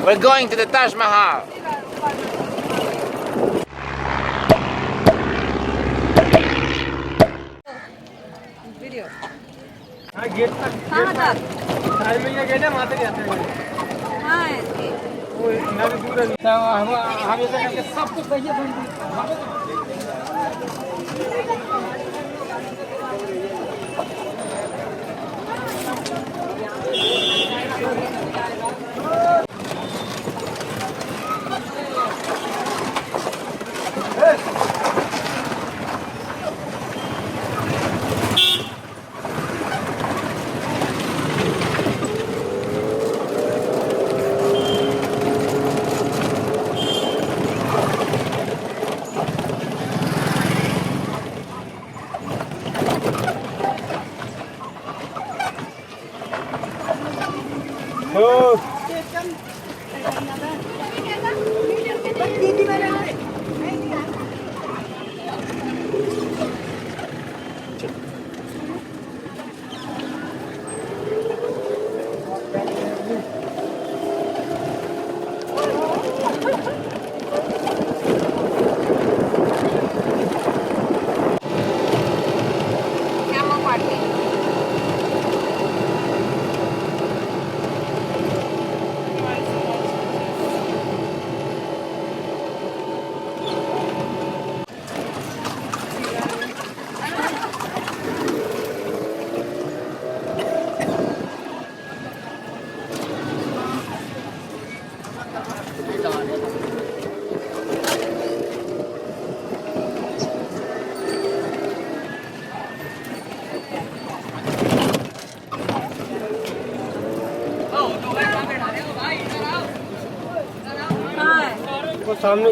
We're going to the Taj Mahal. Video. हाँ gate तक time में ये गए ना माते नहीं आते हैं हाँ ऐसे वो इधर दूर है हम ऐसा करके सब कुछ सही है सामने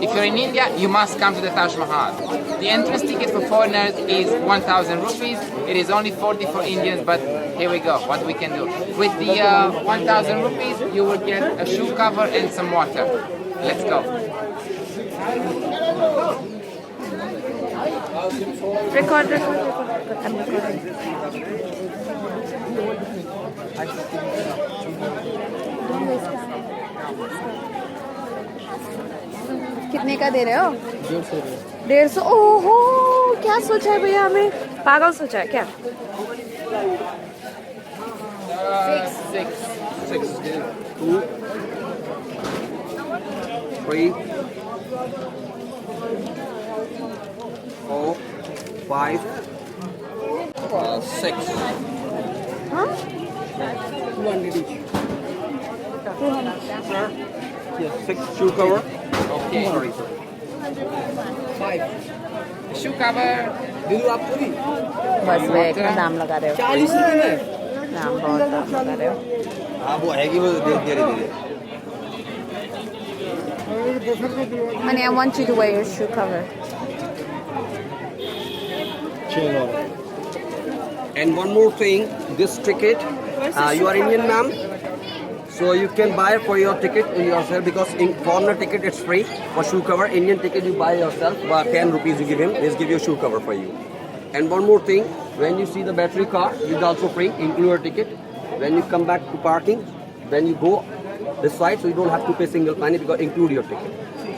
If you're in India, you must come to the Taj Mahal. The entrance ticket for foreigners is 1,000 rupees. It is only 40 for Indians, but here we go, what we can do. With the 1,000 rupees, you will get a shoe cover and some water. Let's go. Record. I'm recording. कितने का दे रहे हो? 150। ओहो क्या सोचा है भैया हमें पागल सोचा है क्या? 6 2 3 4 5 6 हाँ? 200 each 200 yes 6 shoe cover Okay. sorry 5 Shoe cover. दीदी आप पूरी बस वे इतना दाम लगा रहे हो 40 रुपए में दाम बहुत दाम लगा रहे हो हाँ वो है कि वो दे धीरे Honey, I want you to wear your shoe cover. And one more thing, this ticket, you are Indian ma'am, so you can buy for your ticket yourself because in foreigner ticket it's free for shoe cover. Indian ticket you buy yourself, but 10 rupees you give him, he'll give you a shoe cover for you. And one more thing, when you see the battery car, it's also free, include your ticket. When you come back to parking, when you go this side, so you don't have to pay single penny because include your ticket.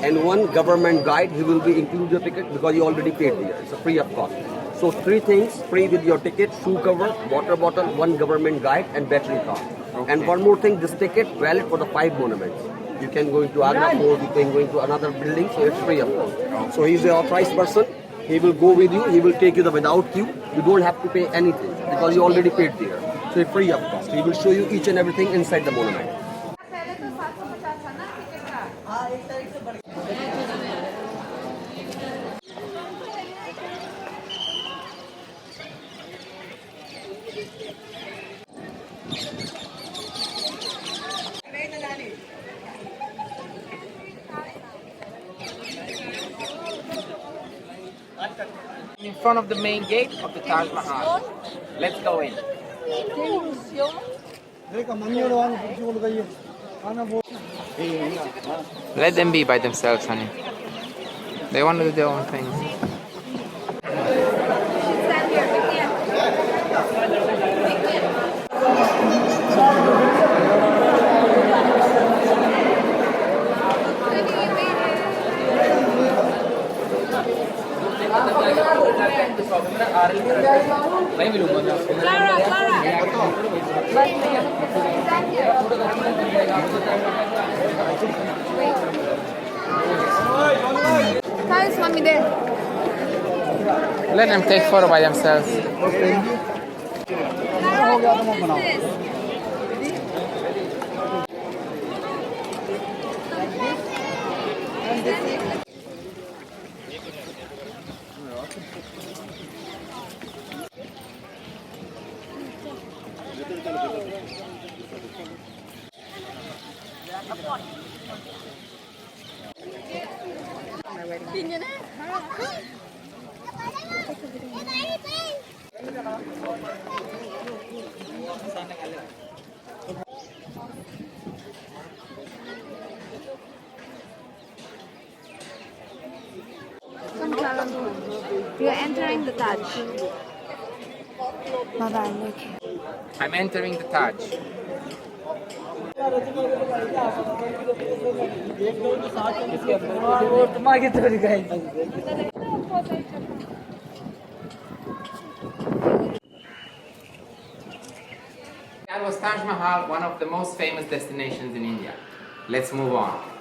And one government guide, he will be include your ticket because you already paid there. It's a free of cost. So 3 things free with your ticket: shoe cover, water bottle, one government guide, and battery car. Okay. And one more thing, this ticket valid for the 5 monuments. You can go into AGRA Fort, you can go into another building, so it's free of cost. So he's the authorized person. He will go with you. He will take you without queue. You don't have to pay anything because you already paid there. So it's free of cost. He will show you each and everything inside the monument. In front of the main gate of the Taj Mahal. Let's go in. Let them be by themselves, honey. They want to do their own thing. How is mommy there? Let them take photo by themselves. Come, Clara. We are entering the Taj. Bye-bye, look. I'm entering the Taj. That was Taj Mahal, one of the most famous destinations in India. Let's move on.